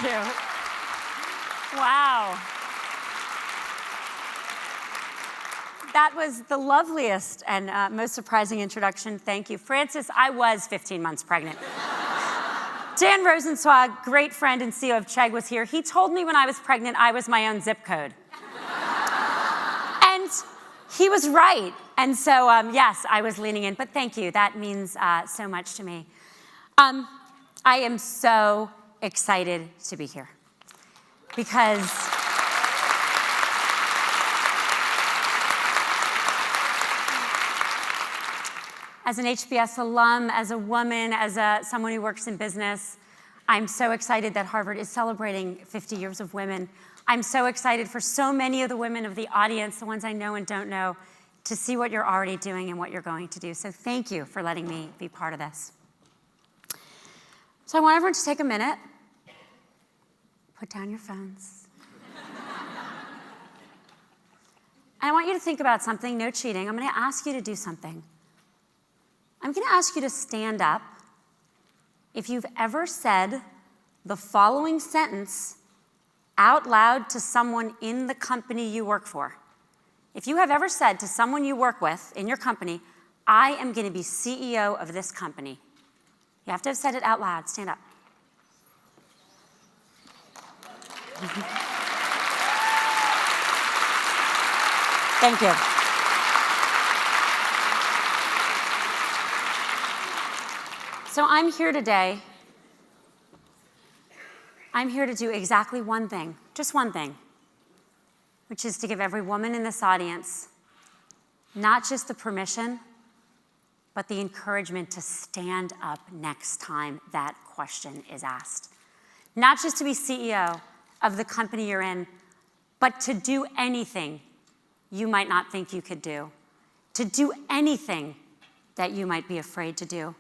Thank you. Wow. That was the loveliest and most surprising introduction. Thank you. Francis, I was 15 months pregnant. Dan Rosenzweig, great friend and CEO of Chegg, was here. He told me when I was pregnant I was my own zip code. And he was right. And so, yes, I was leaning in. But thank you. That means so much to me. I am so excited to be here because as an HBS alum, as a woman, as someone who works in business, I'm so excited that Harvard is celebrating 50 years of women. I'm so excited for so many of the women of the audience, the ones I know and don't know, to see what you're already doing and what you're going to do. So thank you for letting me be part of this. So I want everyone to take a minute, put down your phones. And I want you to think about something, no cheating. I'm going to ask you to do something. I'm going to ask you to stand up if you've ever said the following sentence out loud to someone in the company you work for. If you have ever said to someone you work with in your company, I am going to be CEO of this company. You have to have said it out loud. Stand up. Thank you. So I'm here today. I'm here to do exactly one thing, just one thing, which is to give every woman in this audience not just the permission, but the encouragement to stand up next time that question is asked. Not just to be CEO of the company you're in, but to do anything you might not think you could do, to do anything that you might be afraid to do.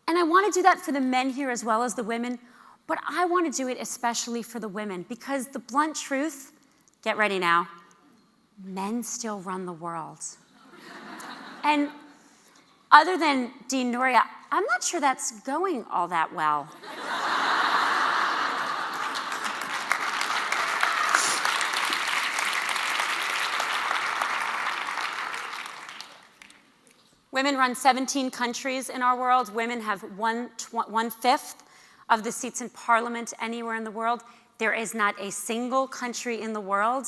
And I want to do that for the men here as well as the women, but I want to do it especially for the women because the blunt truth, get ready now, men still run the world. And other than Dean Noria, I'm not sure that's going all that well. Women run 17 countries in our world. Women have one-fifth of the seats in parliament anywhere in the world. There is not a single country in the world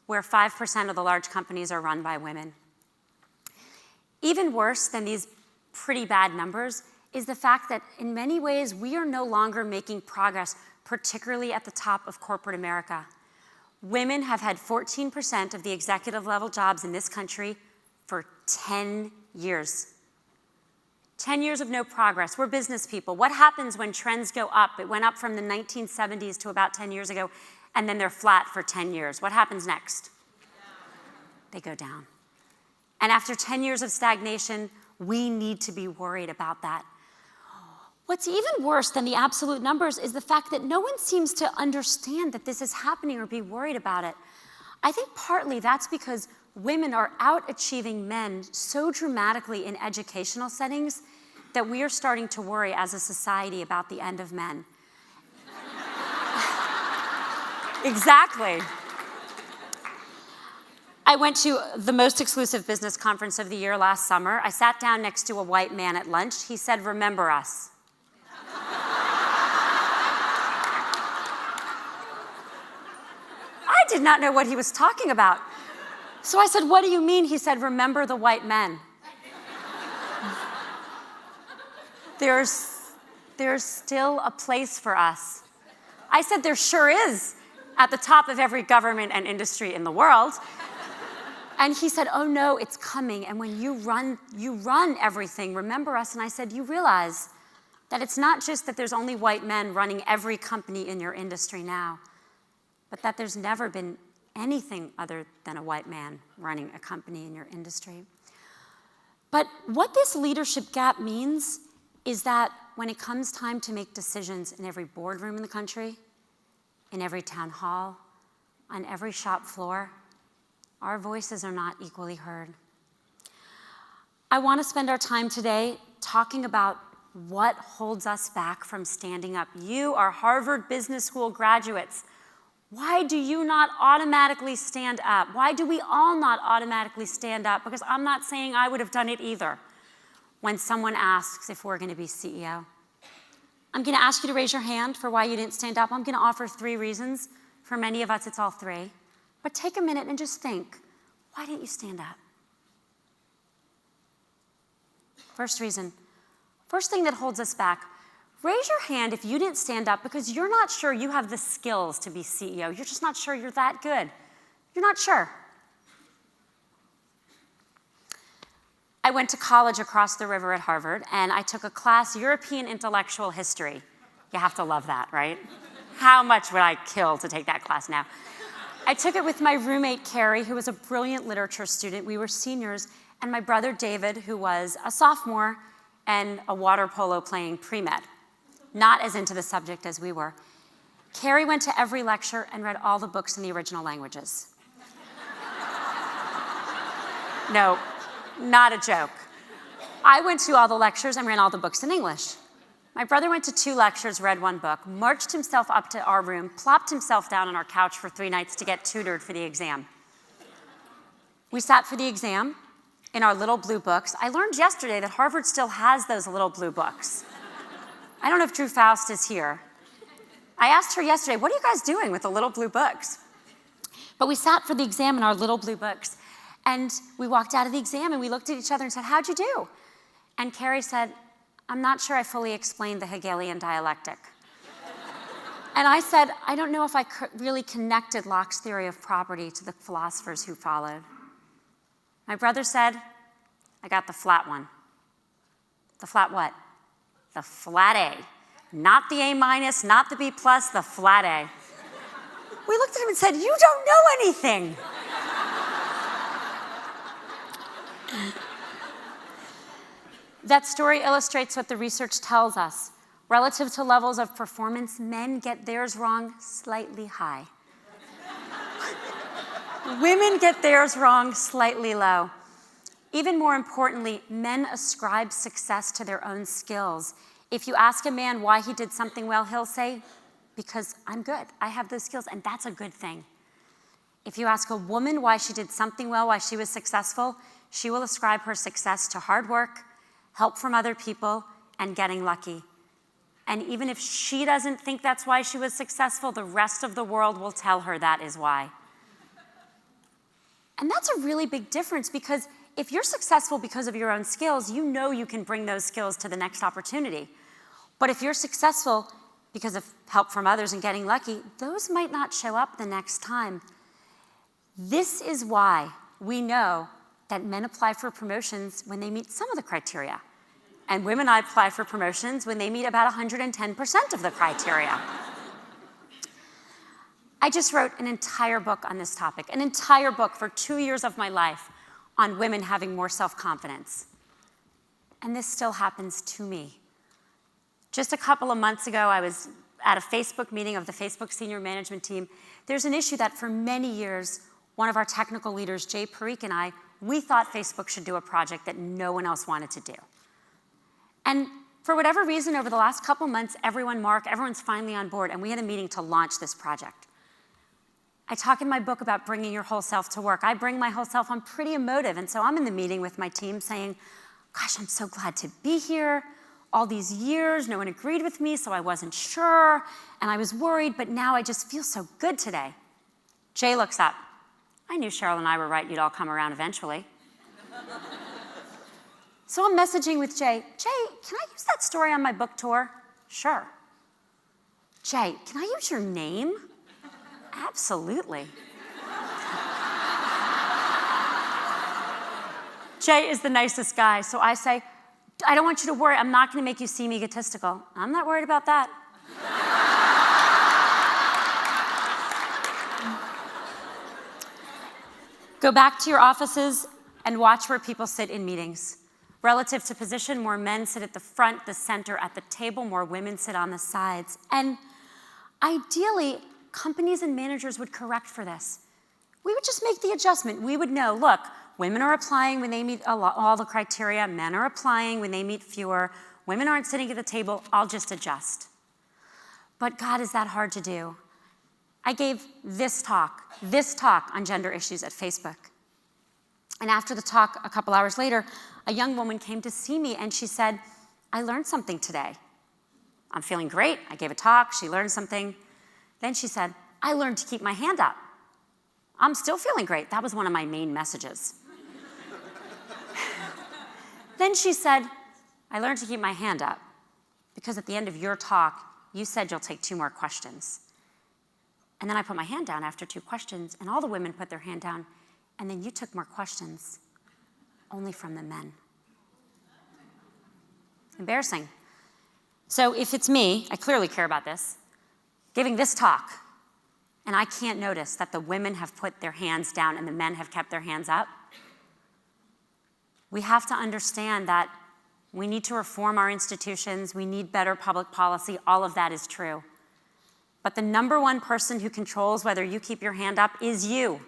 where 5% of the large companies are run by women. Even worse than these pretty bad numbers is the fact that in many ways we are no longer making progress, particularly at the top of corporate America. Women have had 14% of the executive level jobs in this country for 10 years. 10 years of no progress. We're business people. What happens when trends go up? It went up from the 1970s to about 10 years ago, and then they're flat for 10 years. What happens next? They go down. And after 10 years of stagnation, we need to be worried about that. What's even worse than the absolute numbers is the fact that no one seems to understand that this is happening or be worried about it. I think partly that's because women are out-achieving men so dramatically in educational settings that we are starting to worry as a society about the end of men. Exactly. I went to the most exclusive business conference of the year last summer. I sat down next to a white man at lunch. He said, "Remember us." I did not know what he was talking about. So I said, "What do you mean?" He said, "Remember the white men." There's still a place for us. I said, "There sure is at the top of every government and industry in the world." And he said, "Oh no, it's coming. And when you run everything, remember us." And I said, "You realize that it's not just that there's only white men running every company in your industry now, but that there's never been anything other than a white man running a company in your industry." But what this leadership gap means is that when it comes time to make decisions in every boardroom in the country, in every town hall, on every shop floor, our voices are not equally heard. I want to spend our time today talking about What holds us back from standing up? You are Harvard Business School graduates. Why do you not automatically stand up? Why do we all not automatically stand up? Because I'm not saying I would have done it either. When someone asks if we're going to be CEO, I'm going to ask you to raise your hand for why you didn't stand up. I'm going to offer 3 reasons. For many of us, it's all 3. But take a minute and just think, why didn't you stand up? First reason, first thing that holds us back, raise your hand if you didn't stand up because you're not sure you have the skills to be CEO. You're just not sure you're that good. You're not sure. I went to college across the river at Harvard, and I took a class, European Intellectual History. You have to love that, right? How much would I kill to take that class now? I took it with my roommate, Carrie, who was a brilliant literature student. We were seniors, and my brother, David, who was a sophomore and a water polo playing pre-med. Not as into the subject as we were. Carrie went to every lecture and read all the books in the original languages. No, not a joke. I went to all the lectures and ran all the books in English. My brother went to 2 lectures, read 1 book, marched himself up to our room, plopped himself down on our couch for 3 nights to get tutored for the exam. We sat for the exam in our little blue books. I learned yesterday that Harvard still has those little blue books. I don't know if Drew Faust is here. I asked her yesterday, what are you guys doing with the little blue books? But we sat for the exam in our little blue books. And we walked out of the exam and we looked at each other and said, how'd you do? And Carrie said, I'm not sure I fully explained the Hegelian dialectic. And I said, I don't know if I really connected Locke's theory of property to the philosophers who followed. My brother said, I got the flat one. The flat what? The flat A. Not the A minus, not the B plus, the flat A. We looked at him and said, you don't know anything. That story illustrates what the research tells us. Relative to levels of performance, men get theirs wrong slightly high. Women get theirs wrong slightly low. Even more importantly, men ascribe success to their own skills. If you ask a man why he did something well, he'll say, because I'm good. I have those skills, and that's a good thing. If you ask a woman why she did something well, why she was successful, she will ascribe her success to hard work, help from other people, and getting lucky. And even if she doesn't think that's why she was successful, the rest of the world will tell her that is why. And that's a really big difference because if you're successful because of your own skills, you know you can bring those skills to the next opportunity. But if you're successful because of help from others and getting lucky, those might not show up the next time. This is why we know that men apply for promotions when they meet some of the criteria. And women apply for promotions when they meet about 110% of the criteria. I just wrote an entire book on this topic, an entire book for 2 years of my life on women having more self-confidence. And this still happens to me. Just a couple of months ago, I was at a Facebook meeting of the Facebook senior management team. There's an issue that for many years, one of our technical leaders, Jay Parikh, and I, we thought Facebook should do a project that no one else wanted to do. And for whatever reason, over the last couple months, everyone's finally on board, and we had a meeting to launch this project. I talk in my book about bringing your whole self to work. I bring my whole self. I'm pretty emotive, and so I'm in the meeting with my team saying, gosh, I'm so glad to be here. All these years, no one agreed with me, so I wasn't sure, and I was worried, but now I just feel so good today. Jay looks up. I knew Sheryl and I were right, you'd all come around eventually. So I'm messaging with Jay. Jay, can I use that story on my book tour? Sure. Jay, can I use your name? Absolutely. Jay is the nicest guy, so I say, I don't want you to worry, I'm not going to make you seem egotistical. I'm not worried about that. Go back to your offices and watch where people sit in meetings. Relative to position, more men sit at the front, the center, at the table, more women sit on the sides. And ideally, companies and managers would correct for this. We would just make the adjustment. We would know, look, women are applying when they meet all the criteria, men are applying when they meet fewer. Women aren't sitting at the table, I'll just adjust. But God, is that hard to do? I gave this talk on gender issues at Facebook. And after the talk, a couple hours later, a young woman came to see me and she said, I learned something today. I'm feeling great. I gave a talk, she learned something. Then she said, I learned to keep my hand up. I'm still feeling great. That was one of my main messages. Then she said, I learned to keep my hand up because at the end of your talk, you said you'll take 2 more questions. And then I put my hand down after 2 questions, and all the women put their hand down, and then you took more questions, only from the men. It's embarrassing. So if it's me, I clearly care about this, giving this talk, and I can't notice that the women have put their hands down and the men have kept their hands up, we have to understand that we need to reform our institutions, we need better public policy, all of that is true. But the number one person who controls whether you keep your hand up is you.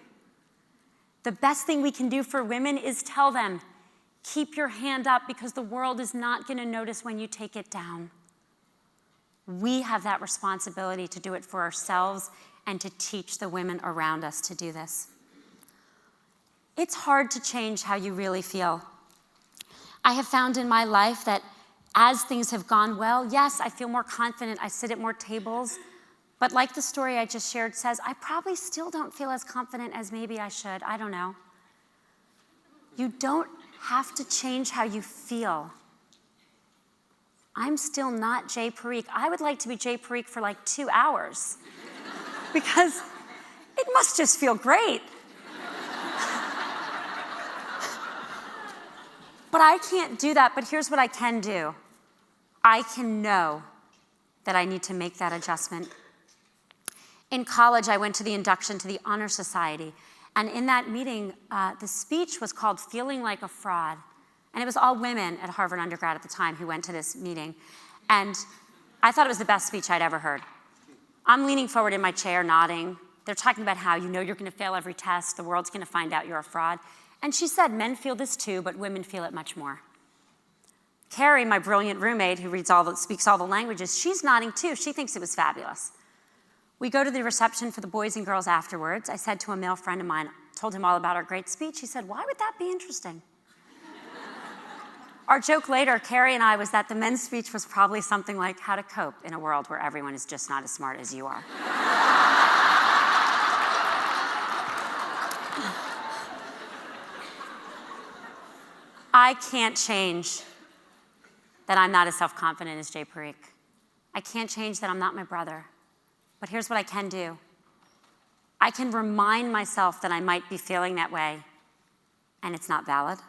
The best thing we can do for women is tell them, keep your hand up because the world is not going to notice when you take it down. We have that responsibility to do it for ourselves and to teach the women around us to do this. It's hard to change how you really feel. I have found in my life that as things have gone well, yes, I feel more confident, I sit at more tables, but like the story I just shared says, I probably still don't feel as confident as maybe I should. I don't know. You don't have to change how you feel. I'm still not Jay Parikh. I would like to be Jay Parikh for like 2 hours because it must just feel great. But I can't do that, but here's what I can do. I can know that I need to make that adjustment. In college, I went to the induction to the Honor Society, and in that meeting, the speech was called Feeling Like a Fraud. And it was all women at Harvard undergrad at the time who went to this meeting. And I thought it was the best speech I'd ever heard. I'm leaning forward in my chair, nodding. They're talking about how you know you're gonna fail every test, the world's gonna find out you're a fraud. And she said, men feel this too, but women feel it much more. Carrie, my brilliant roommate who speaks all the languages, she's nodding too. She thinks it was fabulous. We go to the reception for the boys and girls afterwards. I said to a male friend of mine, told him all about our great speech. He said, why would that be interesting? Our joke later, Carrie and I, was that the men's speech was probably something like how to cope in a world where everyone is just not as smart as you are. I can't change that I'm not as self-confident as Jay Parikh. I can't change that I'm not my brother. But here's what I can do. I can remind myself that I might be feeling that way, and it's not valid.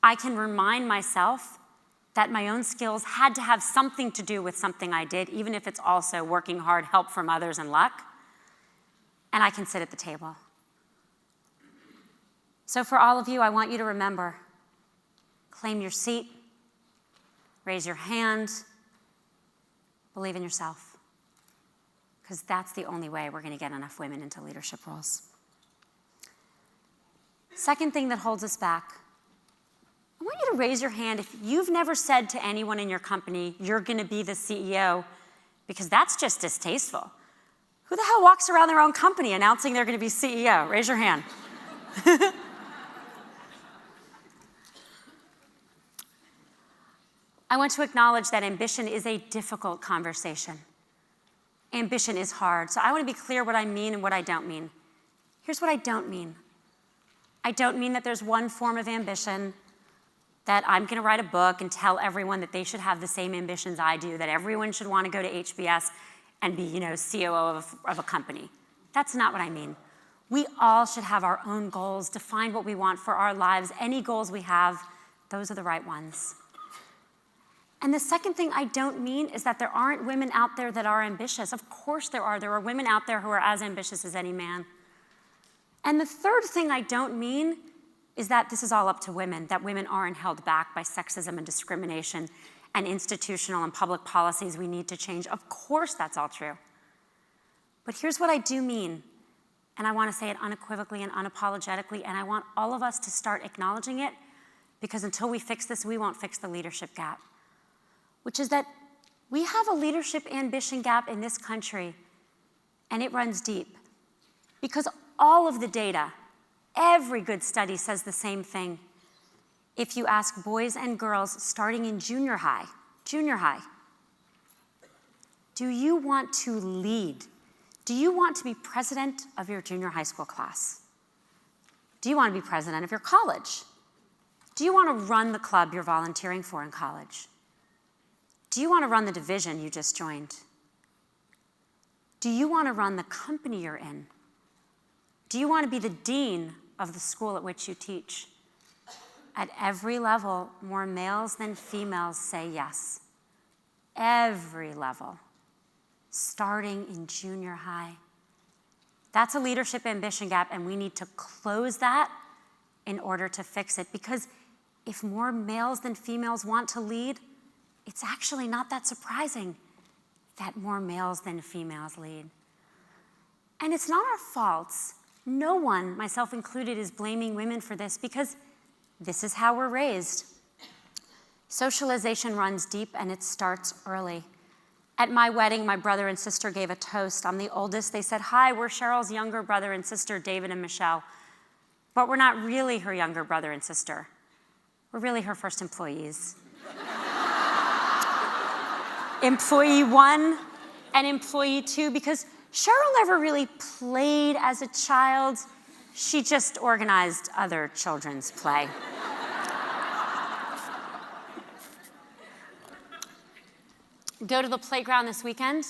I can remind myself that my own skills had to have something to do with something I did, even if it's also working hard, help from others, and luck. And I can sit at the table. So for all of you, I want you to remember, claim your seat, raise your hand, believe in yourself. Because that's the only way we're going to get enough women into leadership roles. Second thing that holds us back, I want you to raise your hand if you've never said to anyone in your company, you're going to be the CEO, because that's just distasteful. Who the hell walks around their own company announcing they're going to be CEO? Raise your hand. I want to acknowledge that ambition is a difficult conversation. Ambition is hard. So I want to be clear what I mean and what I don't mean. Here's what I don't mean. I don't mean that there's one form of ambition that I'm going to write a book and tell everyone that they should have the same ambitions I do, that everyone should want to go to HBS and be, COO of a company. That's not what I mean. We all should have our own goals, define what we want for our lives. Any goals we have, those are the right ones. And the second thing I don't mean is that there aren't women out there that are ambitious. Of course there are. There are women out there who are as ambitious as any man. And the third thing I don't mean is that this is all up to women, that women aren't held back by sexism and discrimination and institutional and public policies we need to change. Of course that's all true. But here's what I do mean, and I want to say it unequivocally and unapologetically, and I want all of us to start acknowledging it, because until we fix this, we won't fix the leadership gap. which is that we have a leadership ambition gap in this country, and it runs deep. Because all of the data, every good study says the same thing. If you ask boys and girls starting in junior high, do you want to lead? Do you want to be president of your junior high school class? Do you want to be president of your college? Do you want to run the club you're volunteering for in college? Do you want to run the division you just joined? Do you want to run the company you're in? Do you want to be the dean of the school at which you teach? At every level, more males than females say yes. Every level, starting in junior high. That's a leadership ambition gap, and we need to close that in order to fix it. Because if more males than females want to lead, it's actually not that surprising that more males than females lead. And it's not our faults. No one, myself included, is blaming women for this, because this is how we're raised. Socialization runs deep, and it starts early. At my wedding, my brother and sister gave a toast. I'm the oldest. They said, "Hi, we're Sheryl's younger brother and sister, David and Michelle." But we're not really her younger brother and sister. We're really her first employees. Employee 1 and employee 2, because Sheryl never really played as a child. She just organized other children's play. Go to the playground this weekend.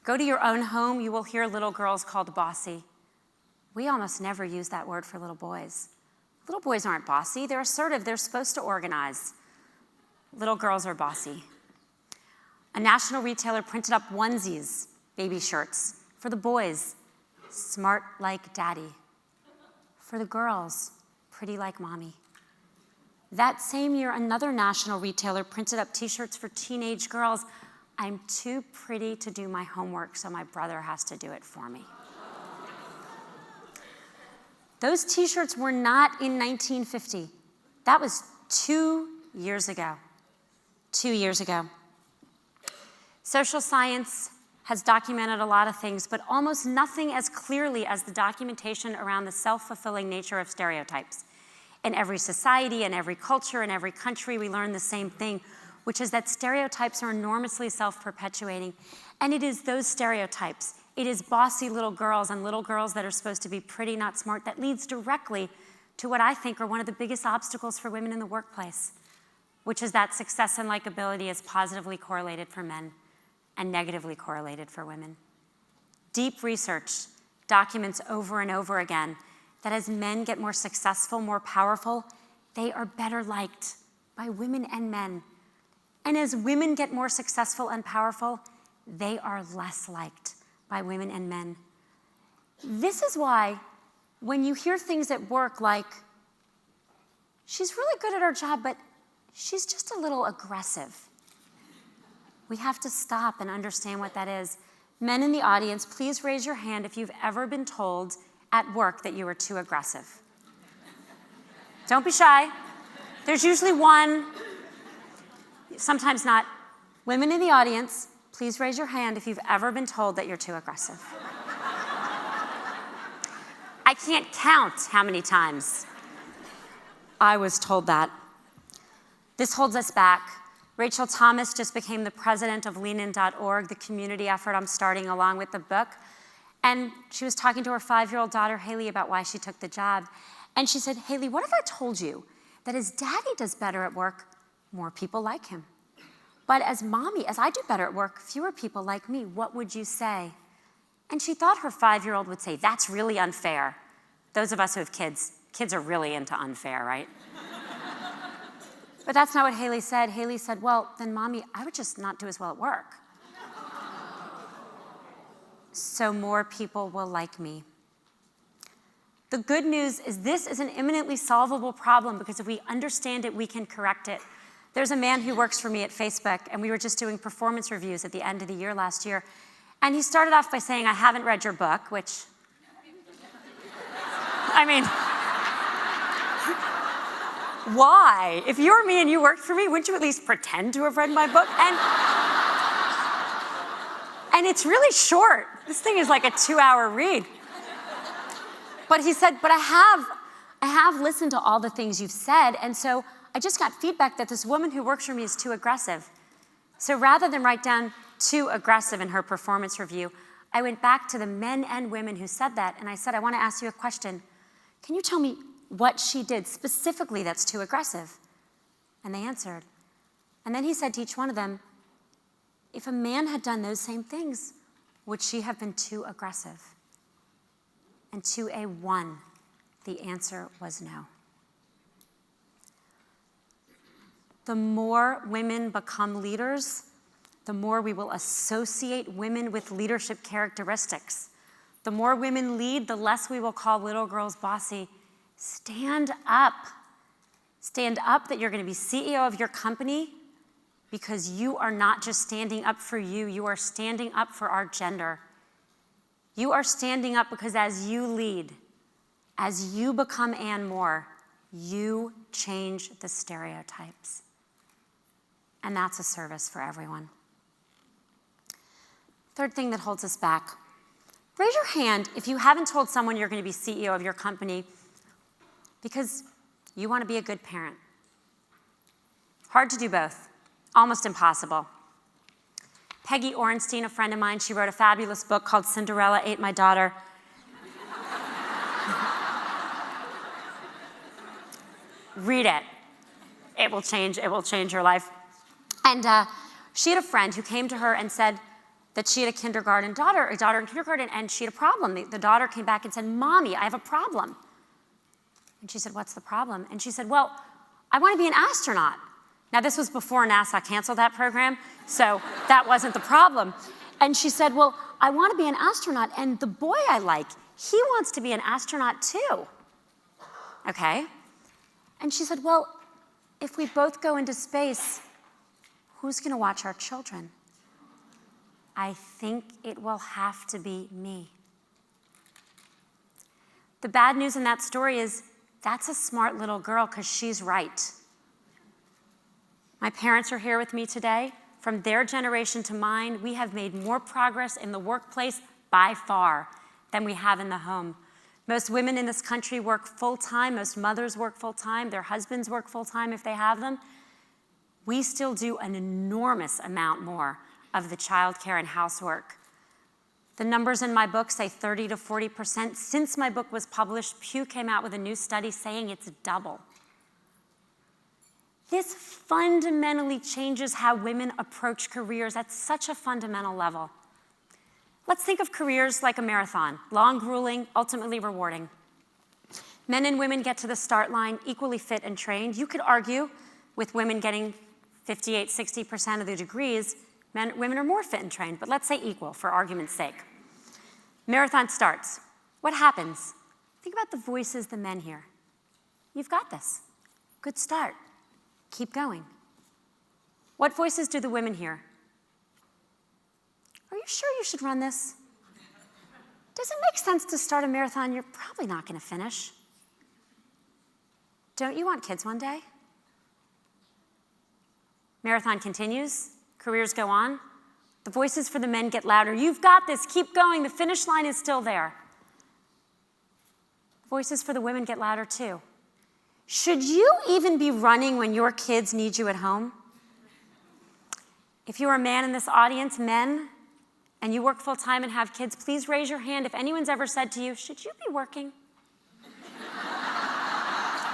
Go to your own home. You will hear little girls called bossy. We almost never use that word for little boys. Little boys aren't bossy. They're assertive. They're supposed to organize. Little girls are bossy. A national retailer printed up onesies, baby shirts, for the boys, smart like daddy. For the girls, pretty like mommy. That same year, another national retailer printed up t-shirts for teenage girls. I'm too pretty to do my homework, so my brother has to do it for me. Those t-shirts were not in 1950. That was 2 years ago. 2 years ago. Social science has documented a lot of things, but almost nothing as clearly as the documentation around the self-fulfilling nature of stereotypes. In every society, in every culture, in every country, we learn the same thing, which is that stereotypes are enormously self-perpetuating. And it is those stereotypes, it is bossy little girls and little girls that are supposed to be pretty, not smart, that leads directly to what I think are one of the biggest obstacles for women in the workplace, which is that success and likability is positively correlated for men and negatively correlated for women. Deep research documents over and over again that as men get more successful, more powerful, they are better liked by women and men. And as women get more successful and powerful, they are less liked by women and men. This is why when you hear things at work like, "She's really good at her job, but she's just a little aggressive," we have to stop and understand what that is. Men in the audience, please raise your hand if you've ever been told at work that you were too aggressive. Don't be shy. There's usually one, sometimes not. Women in the audience, please raise your hand if you've ever been told that you're too aggressive. I can't count how many times I was told that. This holds us back. Rachel Thomas just became the president of leanin.org, the community effort I'm starting along with the book. And she was talking to her 5-year-old daughter, Haley, about why she took the job. And she said, "Haley, what if I told you that as daddy does better at work, more people like him? But as mommy, as I do better at work, fewer people like me. What would you say?" And she thought her 5-year-old would say, "That's really unfair." Those of us who have kids are really into unfair, right? But that's not what Haley said. Haley said, "Well, then mommy, I would just not do as well at work. So more people will like me." The good news is this is an imminently solvable problem, because if we understand it, we can correct it. There's a man who works for me at Facebook, and we were just doing performance reviews at the end of the year last year. And he started off by saying, "I haven't read your book," which, I mean, Why? If you were me and you worked for me, wouldn't you at least pretend to have read my book? And it's really short. This thing is like a 2-hour read. But he said, but I have listened to all the things you've said, and so I just got feedback that this woman who works for me is too aggressive. So rather than write down too aggressive in her performance review, I went back to the men and women who said that, and I said, I want to ask you a question. Can you tell me what she did specifically that's too aggressive? And they answered. And then he said to each one of them, if a man had done those same things, would she have been too aggressive? And to a one, the answer was no. The more women become leaders, the more we will associate women with leadership characteristics. The more women lead, the less we will call little girls bossy. Stand up. Stand up that you're going to be CEO of your company because you are not just standing up for you, you are standing up for our gender. You are standing up because as you lead, as you become Ann Moore, you change the stereotypes. And that's a service for everyone. Third thing that holds us back. Raise your hand if you haven't told someone you're going to be CEO of your company because you want to be a good parent. Hard to do both. Almost impossible. Peggy Orenstein, a friend of mine, she wrote a fabulous book called Cinderella Ate My Daughter. Read it. It will change your life. And she had a friend who came to her and said that she had a daughter in kindergarten, and she had a problem. The daughter came back and said, Mommy, I have a problem. And she said, what's the problem? And she said, well, I want to be an astronaut. Now, this was before NASA canceled that program, so that wasn't the problem. And she said, well, I want to be an astronaut, and the boy I like, he wants to be an astronaut too. Okay. And she said, well, if we both go into space, who's going to watch our children? I think it will have to be me. The bad news in that story is that's a smart little girl because she's right. My parents are here with me today. From their generation to mine, we have made more progress in the workplace by far than we have in the home. Most women in this country work full-time. Most mothers work full-time. Their husbands work full-time if they have them. We still do an enormous amount more of the childcare and housework. The numbers in my book say 30 to 40%. Since my book was published, Pew came out with a new study saying it's double. This fundamentally changes how women approach careers at such a fundamental level. Let's think of careers like a marathon, long, grueling, ultimately rewarding. Men and women get to the start line equally fit and trained. You could argue with women getting 58, 60% of the degrees, women are more fit and trained, but let's say equal for argument's sake. Marathon starts. What happens? Think about the voices the men hear. You've got this. Good start. Keep going. What voices do the women hear? Are you sure you should run this? Does it make sense to start a marathon you're probably not going to finish? Don't you want kids one day? Marathon continues. Careers go on. The voices for the men get louder. You've got this. Keep going. The finish line is still there. Voices for the women get louder too. Should you even be running when your kids need you at home? If you're a man in this audience, men, and you work full-time and have kids, please raise your hand if anyone's ever said to you, should you be working?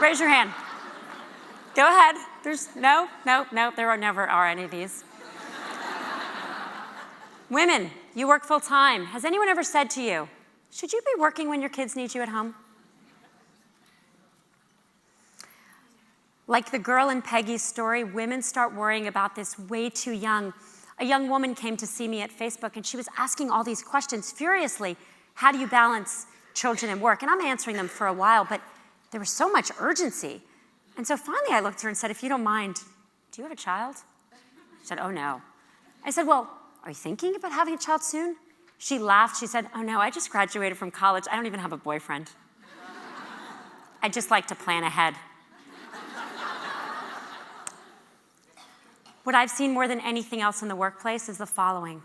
Raise your hand. Go ahead. No, there never are any of these. Women, you work full-time. Has anyone ever said to you, should you be working when your kids need you at home? Like the girl in Peggy's story, women start worrying about this way too young. A young woman came to see me at Facebook, and she was asking all these questions furiously. How do you balance children and work? And I'm answering them for a while, but there was so much urgency. And so finally I looked at her and said, if you don't mind, do you have a child? She said, oh no. I said, well, are you thinking about having a child soon? She laughed. She said, oh no, I just graduated from college. I don't even have a boyfriend. I just like to plan ahead. What I've seen more than anything else in the workplace is the following.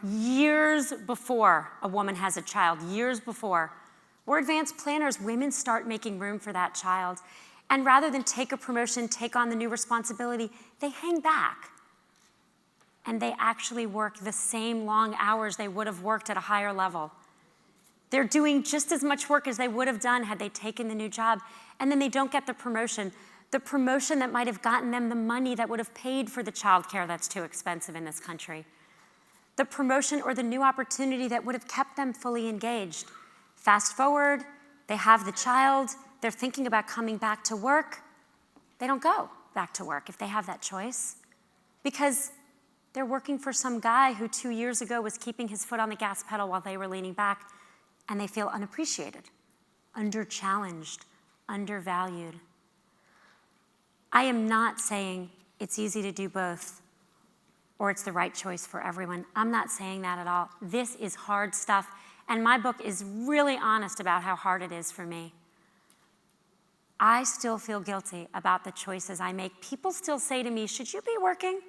Years before a woman has a child, years before, we're advanced planners, women start making room for that child. And rather than take a promotion, take on the new responsibility, they hang back. And they actually work the same long hours they would have worked at a higher level. They're doing just as much work as they would have done had they taken the new job. And then they don't get the promotion that might have gotten them the money that would have paid for the childcare that's too expensive in this country. The promotion or the new opportunity that would have kept them fully engaged. Fast forward, they have the child, they're thinking about coming back to work. They don't go back to work if they have that choice, because they're working for some guy who 2 years ago was keeping his foot on the gas pedal while they were leaning back, and they feel unappreciated, under-challenged, undervalued. I am not saying it's easy to do both or it's the right choice for everyone. I'm not saying that at all. This is hard stuff, and my book is really honest about how hard it is for me. I still feel guilty about the choices I make. People still say to me, should you be working?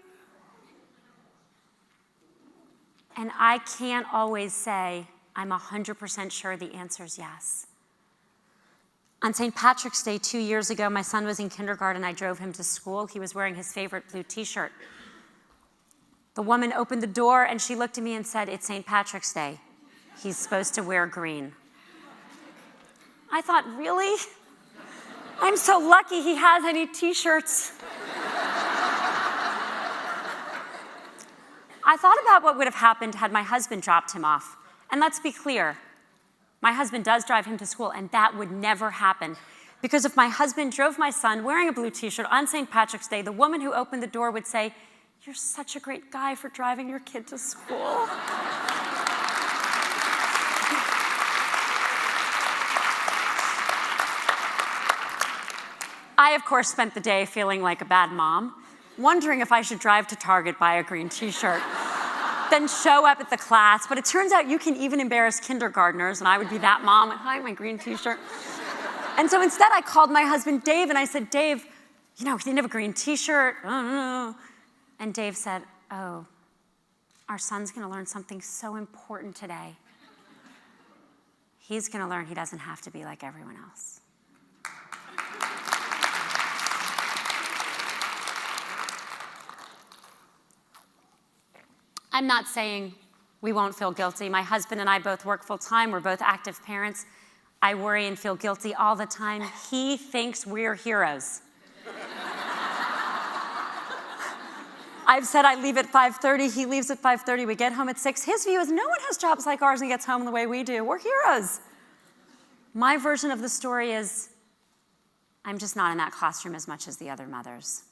And I can't always say I'm 100% sure the answer is yes. On St. Patrick's Day 2 years ago, my son was in kindergarten. I drove him to school. He was wearing his favorite blue t-shirt. The woman opened the door and she looked at me and said, it's St. Patrick's Day. He's supposed to wear green. I thought, really? I'm so lucky he has any t-shirts. I thought about what would have happened had my husband dropped him off. And let's be clear, my husband does drive him to school, and that would never happen. Because if my husband drove my son wearing a blue t-shirt on St. Patrick's Day, the woman who opened the door would say, you're such a great guy for driving your kid to school. I, of course, spent the day feeling like a bad mom, wondering if I should drive to Target, buy a green t-shirt, then show up at the class. But it turns out you can even embarrass kindergartners, and I would be that mom, and hi, my green t-shirt. And so instead I called my husband Dave, and I said, Dave, he didn't have a green t-shirt. And Dave said, oh, our son's gonna learn something so important today. He's gonna learn he doesn't have to be like everyone else. I'm not saying we won't feel guilty. My husband and I both work full time. We're both active parents. I worry and feel guilty all the time. He thinks we're heroes. I've said I leave at 5:30. He leaves at 5:30. We get home at 6. His view is no one has jobs like ours and gets home the way we do. We're heroes. My version of the story is I'm just not in that classroom as much as the other mothers.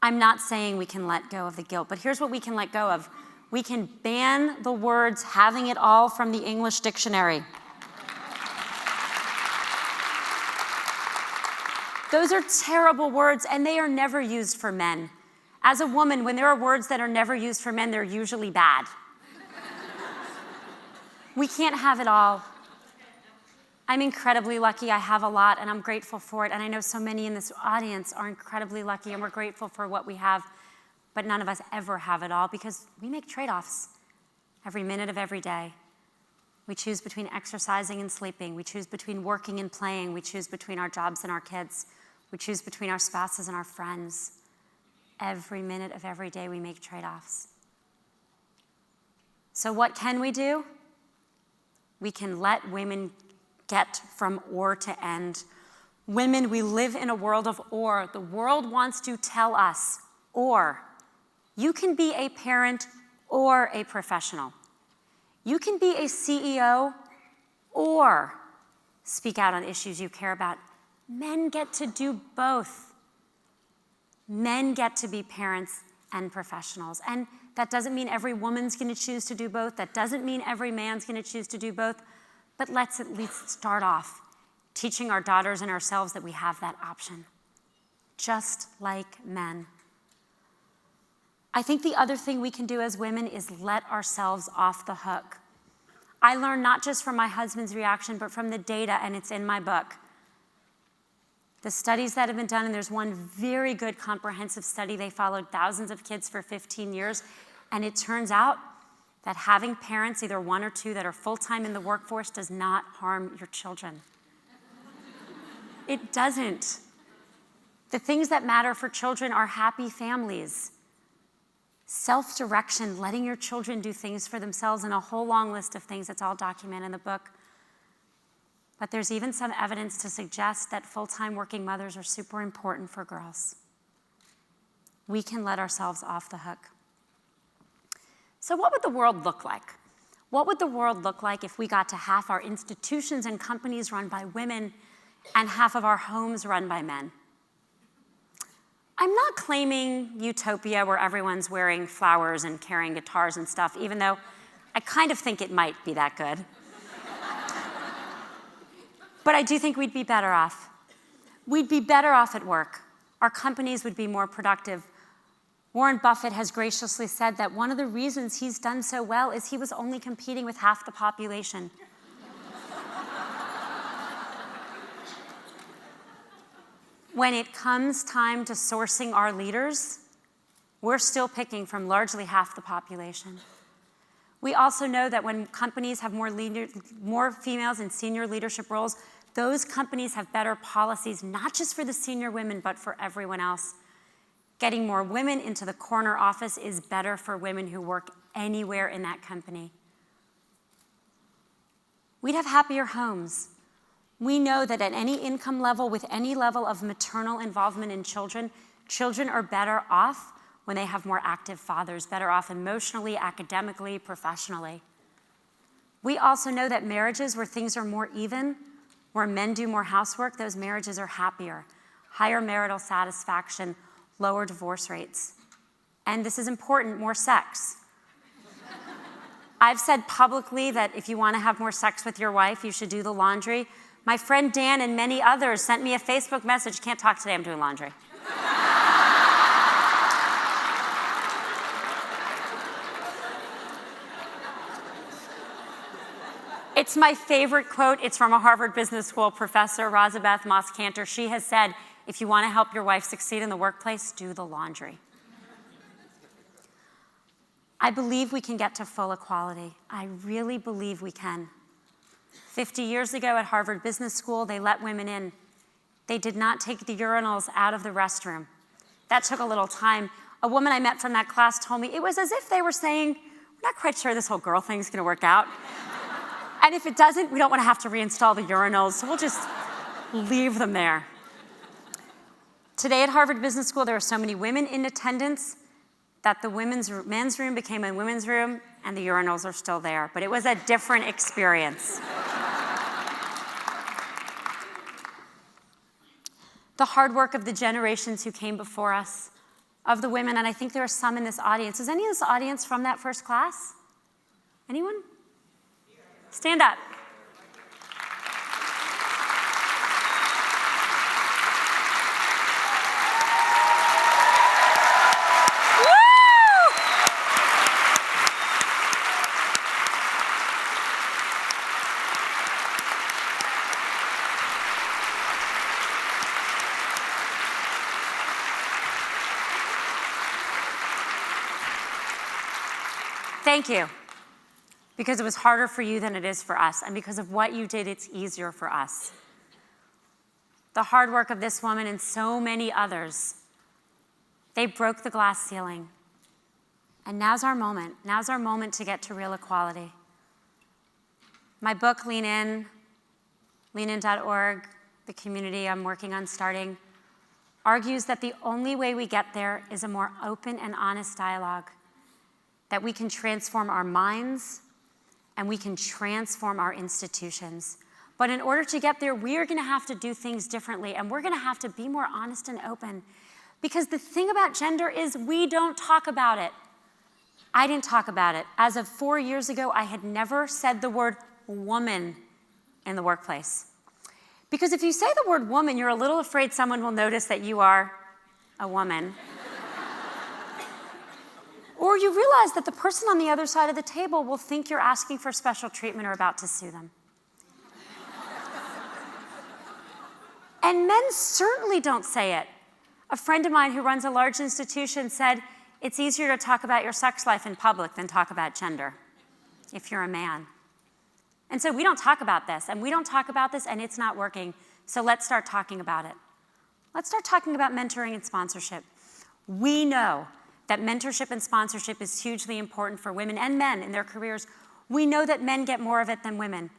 I'm not saying we can let go of the guilt, but here's what we can let go of. We can ban the words having it all from the English dictionary. Those are terrible words, and they are never used for men. As a woman, when there are words that are never used for men, they're usually bad. We can't have it all. I'm incredibly lucky. I have a lot, and I'm grateful for it. And I know so many in this audience are incredibly lucky, and we're grateful for what we have. But none of us ever have it all because we make trade-offs every minute of every day. We choose between exercising and sleeping. We choose between working and playing. We choose between our jobs and our kids. We choose between our spouses and our friends. Every minute of every day, we make trade-offs. So what can we do? We can let women get from or to end. Women, we live in a world of or. The world wants to tell us or. You can be a parent or a professional. You can be a CEO or speak out on issues you care about. Men get to do both. Men get to be parents and professionals. And that doesn't mean every woman's going to choose to do both. That doesn't mean every man's going to choose to do both. But let's at least start off teaching our daughters and ourselves that we have that option, just like men. I think the other thing we can do as women is let ourselves off the hook. I learned not just from my husband's reaction, but from the data, and it's in my book. The studies that have been done, and there's one very good comprehensive study, they followed thousands of kids for 15 years, and it turns out that having parents, either one or two, that are full-time in the workforce does not harm your children. It doesn't. The things that matter for children are happy families, self-direction, letting your children do things for themselves, and a whole long list of things that's all documented in the book. But there's even some evidence to suggest that full-time working mothers are super important for girls. We can let ourselves off the hook. So what would the world look like? What would the world look like if we got to half our institutions and companies run by women and half of our homes run by men? I'm not claiming utopia where everyone's wearing flowers and carrying guitars and stuff, even though I kind of think it might be that good. But I do think we'd be better off. We'd be better off at work. Our companies would be more productive. Warren Buffett has graciously said that one of the reasons he's done so well is he was only competing with half the population. When it comes time to sourcing our leaders, we're still picking from largely half the population. We also know that when companies have more females in senior leadership roles, those companies have better policies, not just for the senior women, but for everyone else. Getting more women into the corner office is better for women who work anywhere in that company. We'd have happier homes. We know that at any income level, with any level of maternal involvement in children, children are better off when they have more active fathers, better off emotionally, academically, professionally. We also know that marriages where things are more even, where men do more housework, those marriages are happier, higher marital satisfaction, lower divorce rates. And this is important, more sex. I've said publicly that if you want to have more sex with your wife, you should do the laundry. My friend Dan and many others sent me a Facebook message, can't talk today, I'm doing laundry. It's my favorite quote. It's from a Harvard Business School professor, Rosabeth Moss-Cantor. She has said, if you want to help your wife succeed in the workplace, do the laundry. I believe we can get to full equality. I really believe we can. 50 years ago at Harvard Business School, they let women in. They did not take the urinals out of the restroom. That took a little time. A woman I met from that class told me it was as if they were saying, we're not quite sure this whole girl thing's going to work out. And if it doesn't, we don't want to have to reinstall the urinals, so we'll just leave them there. Today at Harvard Business School, there are so many women in attendance that the men's room became a women's room, and the urinals are still there. But it was a different experience. The hard work of the generations who came before us, of the women, and I think there are some in this audience. Is any of this audience from that first class? Anyone? Stand up. Thank you. Because it was harder for you than it is for us. And because of what you did, it's easier for us. The hard work of this woman and so many others, they broke the glass ceiling. And now's our moment. Now's our moment to get to real equality. My book, Lean In, leanin.org, the community I'm working on starting, argues that the only way we get there is a more open and honest dialogue, that we can transform our minds, and we can transform our institutions. But in order to get there, we are going to have to do things differently, and we're going to have to be more honest and open. Because the thing about gender is we don't talk about it. I didn't talk about it. As of 4 years ago, I had never said the word woman in the workplace. Because if you say the word woman, you're a little afraid someone will notice that you are a woman. Or you realize that the person on the other side of the table will think you're asking for special treatment or about to sue them. And men certainly don't say it. A friend of mine who runs a large institution said, it's easier to talk about your sex life in public than talk about gender, if you're a man. And so we don't talk about this, and it's not working, so let's start talking about it. Let's start talking about mentoring and sponsorship. We know that mentorship and sponsorship is hugely important for women and men in their careers. We know that men get more of it than women.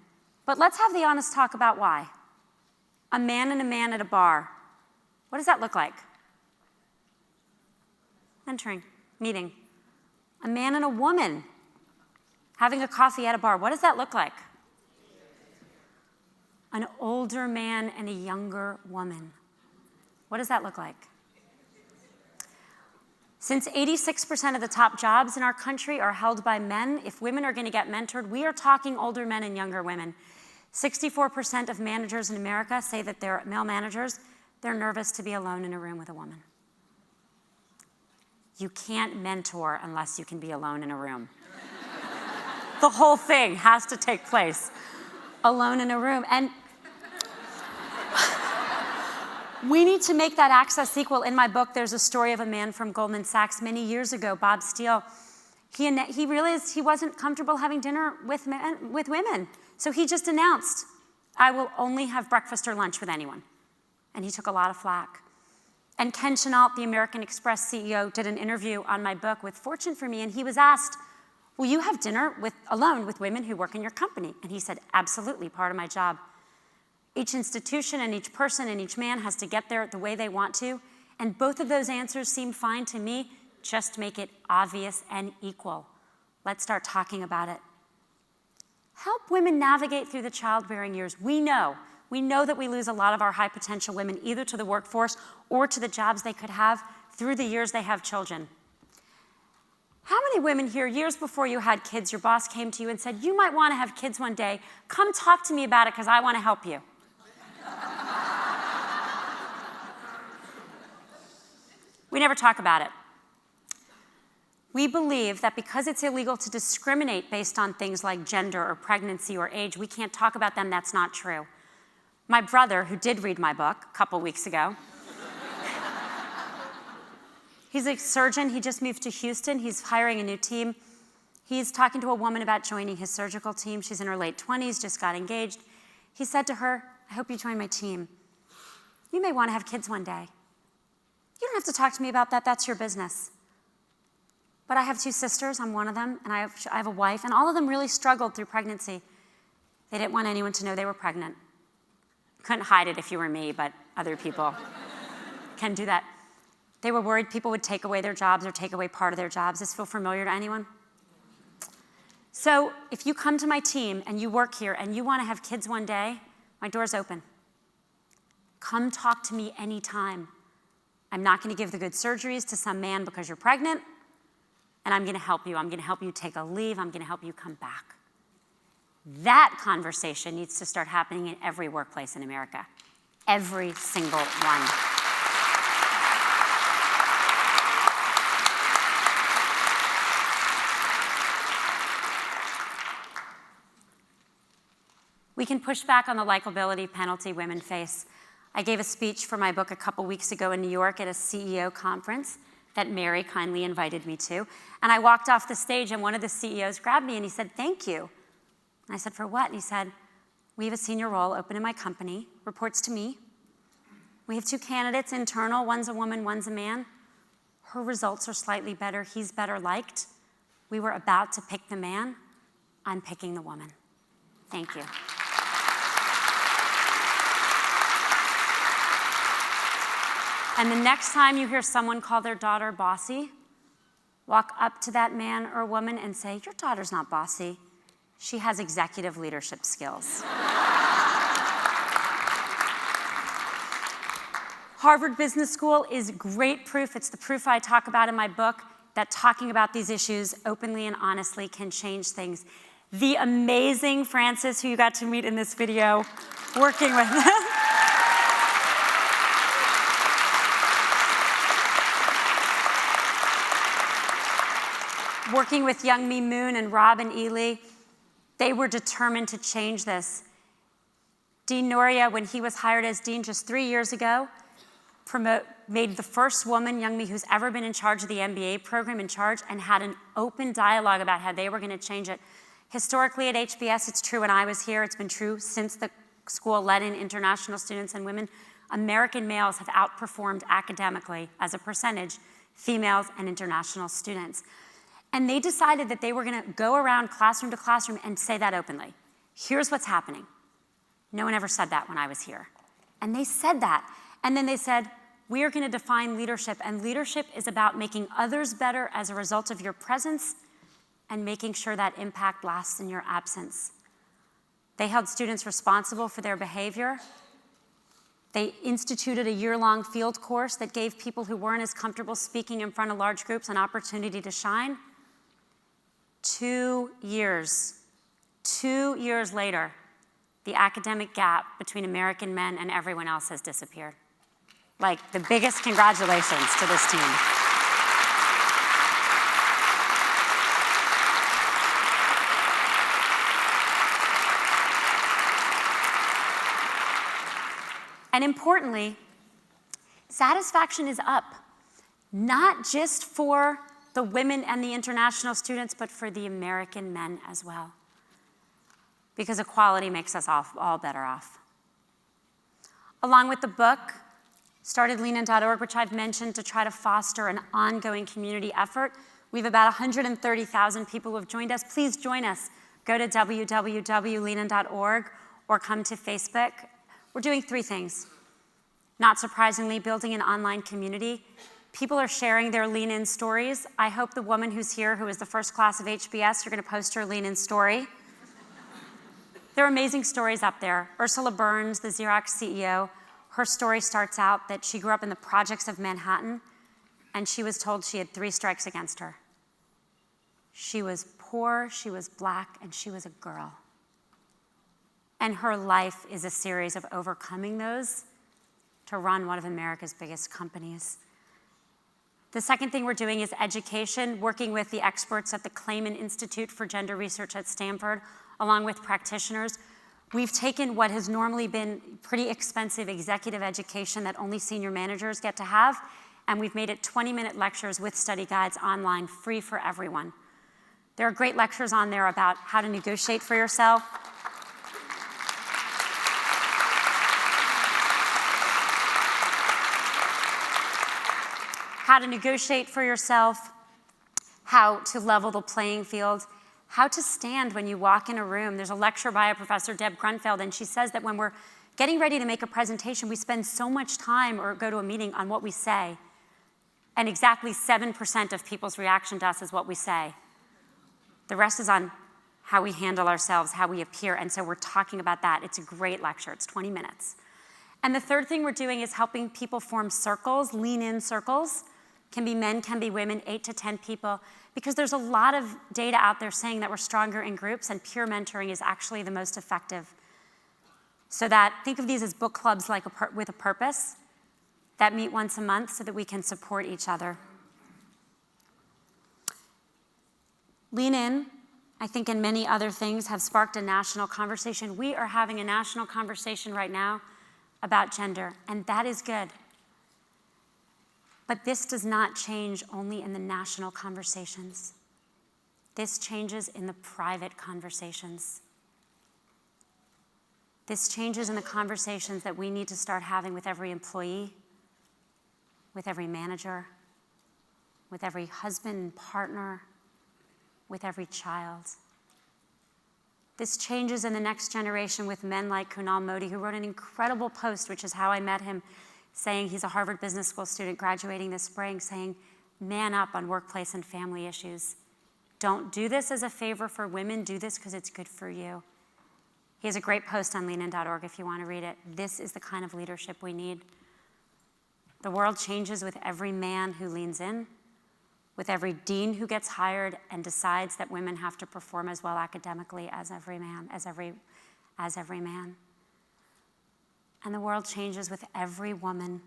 But let's have the honest talk about why. A man and a man at a bar. What does that look like? Mentoring, meeting. A man and a woman having a coffee at a bar. What does that look like? An older man and a younger woman. What does that look like? Since 86% of the top jobs in our country are held by men, if women are going to get mentored, we are talking older men and younger women. 64% of managers in America say that they're male managers, they're nervous to be alone in a room with a woman. You can't mentor unless you can be alone in a room. The whole thing has to take place alone in a room. And we need to make that access equal. In my book, there's a story of a man from Goldman Sachs many years ago, Bob Steele. He realized he wasn't comfortable having dinner with women. So he just announced, I will only have breakfast or lunch with anyone. And he took a lot of flack. And Ken Chenault, the American Express CEO, did an interview on my book with Fortune for me, and he was asked, will you have dinner alone with women who work in your company? And he said, absolutely, part of my job. Each institution and each person and each man has to get there the way they want to, and both of those answers seem fine to me. Just make it obvious and equal. Let's start talking about it. Help women navigate through the childbearing years. We know that we lose a lot of our high potential women either to the workforce or to the jobs they could have through the years they have children. How many women here, years before you had kids, your boss came to you and said, you might want to have kids one day. Come talk to me about it because I want to help you. We never talk about it. We believe that because it's illegal to discriminate based on things like gender or pregnancy or age, we can't talk about them. That's not true. My brother, who did read my book a couple weeks ago, he's a surgeon. He just moved to Houston. He's hiring a new team. He's talking to a woman about joining his surgical team. She's in her late 20s, just got engaged. He said to her, I hope you join my team. You may want to have kids one day. You don't have to talk to me about that. That's your business. But I have two sisters. I'm one of them. And I have a wife. And all of them really struggled through pregnancy. They didn't want anyone to know they were pregnant. Couldn't hide it if you were me, but other people can do that. They were worried people would take away their jobs or take away part of their jobs. Does this feel familiar to anyone? So if you come to my team and you work here and you want to have kids one day, my door's open. Come talk to me anytime. I'm not going to give the good surgeries to some man because you're pregnant, and I'm going to help you. I'm going to help you take a leave. I'm going to help you come back. That conversation needs to start happening in every workplace in America. Every single one. We can push back on the likability penalty women face. I gave a speech for my book a couple weeks ago in New York at a CEO conference that Mary kindly invited me to. And I walked off the stage and one of the CEOs grabbed me and he said, thank you. And I said, for what? And he said, we have a senior role open in my company, reports to me. We have two candidates internal, one's a woman, one's a man. Her results are slightly better, he's better liked. We were about to pick the man, I'm picking the woman. Thank you. And the next time you hear someone call their daughter bossy, walk up to that man or woman and say, your daughter's not bossy. She has executive leadership skills. Harvard Business School is great proof. It's the proof I talk about in my book that talking about these issues openly and honestly can change things. The amazing Frances, who you got to meet in this video, working with them. Working with Young Mi Moon and Rob and Ely, they were determined to change this. Dean Noria, when he was hired as dean just 3 years ago, made the first woman, Youngmi, who's ever been in charge of the MBA program in charge, and had an open dialogue about how they were going to change it. Historically at HBS, it's true when I was here, it's been true since the school let in international students and women, American males have outperformed academically as a percentage females and international students. And they decided that they were going to go around classroom to classroom and say that openly. Here's what's happening. No one ever said that when I was here. And they said that. And then they said, we are going to define leadership, and leadership is about making others better as a result of your presence and making sure that impact lasts in your absence. They held students responsible for their behavior. They instituted a year-long field course that gave people who weren't as comfortable speaking in front of large groups an opportunity to shine. 2 years later, the academic gap between American men and everyone else has disappeared. Like, the biggest congratulations to this team. And importantly, satisfaction is up, not just for the women and the international students, but for the American men as well. Because equality makes us all better off. Along with the book, started leanin.org, which I've mentioned, to try to foster an ongoing community effort. We have about 130,000 people who have joined us. Please join us. Go to www.leanin.org or come to Facebook. We're doing 3 things. Not surprisingly, building an online community. People are sharing their Lean In stories. I hope the woman who's here, who is the first class of HBS, you're going to post her Lean In story. There are amazing stories up there. Ursula Burns, the Xerox CEO, her story starts out that she grew up in the projects of Manhattan, and she was told she had 3 strikes against her. She was poor, she was Black, and she was a girl. And her life is a series of overcoming those to run one of America's biggest companies. The second thing we're doing is education, working with the experts at the Clayman Institute for Gender Research at Stanford, along with practitioners. We've taken what has normally been pretty expensive executive education that only senior managers get to have, and we've made it 20-minute lectures with study guides online, free for everyone. There are great lectures on there about how to negotiate for yourself, how to level the playing field, how to stand when you walk in a room. There's a lecture by a professor, Deb Grunfeld, and she says that when we're getting ready to make a presentation, we spend so much time or go to a meeting on what we say, and exactly 7% of people's reaction to us is what we say. The rest is on how we handle ourselves, how we appear, and so we're talking about that. It's a great lecture. It's 20 minutes. And the third thing we're doing is helping people form circles, lean-in circles. Can be men, can be women, 8 to 10 people, because there's a lot of data out there saying that we're stronger in groups, and peer mentoring is actually the most effective. So that, think of these as book clubs like with a purpose that meet once a month so that we can support each other. Lean In, I think, and many other things have sparked a national conversation. We are having a national conversation right now about gender, and that is good. But this does not change only in the national conversations. This changes in the private conversations. This changes in the conversations that we need to start having with every employee, with every manager, with every husband and partner, with every child. This changes in the next generation with men like Kunal Modi, who wrote an incredible post, which is how I met him, saying he's a Harvard Business School student graduating this spring, saying, man up on workplace and family issues. Don't do this as a favor for women, do this because it's good for you. He has a great post on leanin.org if you want to read it. This is the kind of leadership we need. The world changes with every man who leans in, with every dean who gets hired and decides that women have to perform as well academically as every man, as every man. And the world changes with every woman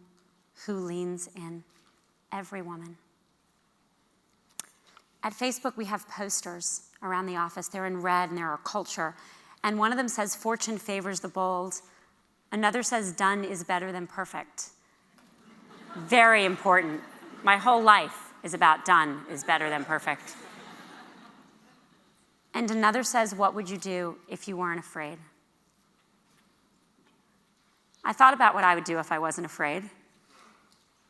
who leans in, every woman. At Facebook, we have posters around the office. They're in red and they're a culture. And one of them says, fortune favors the bold. Another says done is better than perfect. Very important. My whole life is about done is better than perfect. And another says, what would you do if you weren't afraid? I thought about what I would do if I wasn't afraid.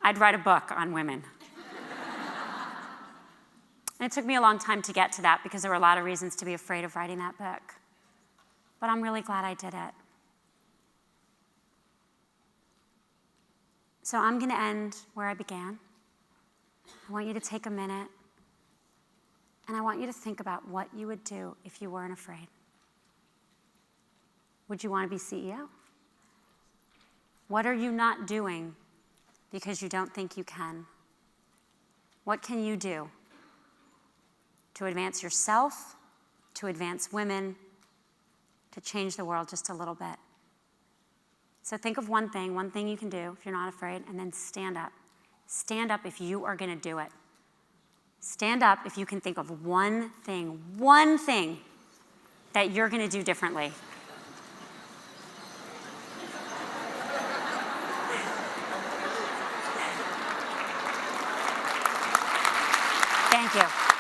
I'd write a book on women. And it took me a long time to get to that because there were a lot of reasons to be afraid of writing that book. But I'm really glad I did it. So I'm going to end where I began. I want you to take a minute, and I want you to think about what you would do if you weren't afraid. Would you want to be CEO? What are you not doing because you don't think you can? What can you do to advance yourself, to advance women, to change the world just a little bit? So think of one thing you can do if you're not afraid, and then stand up. Stand up if you are going to do it. Stand up if you can think of one thing that you're going to do differently. Thank you.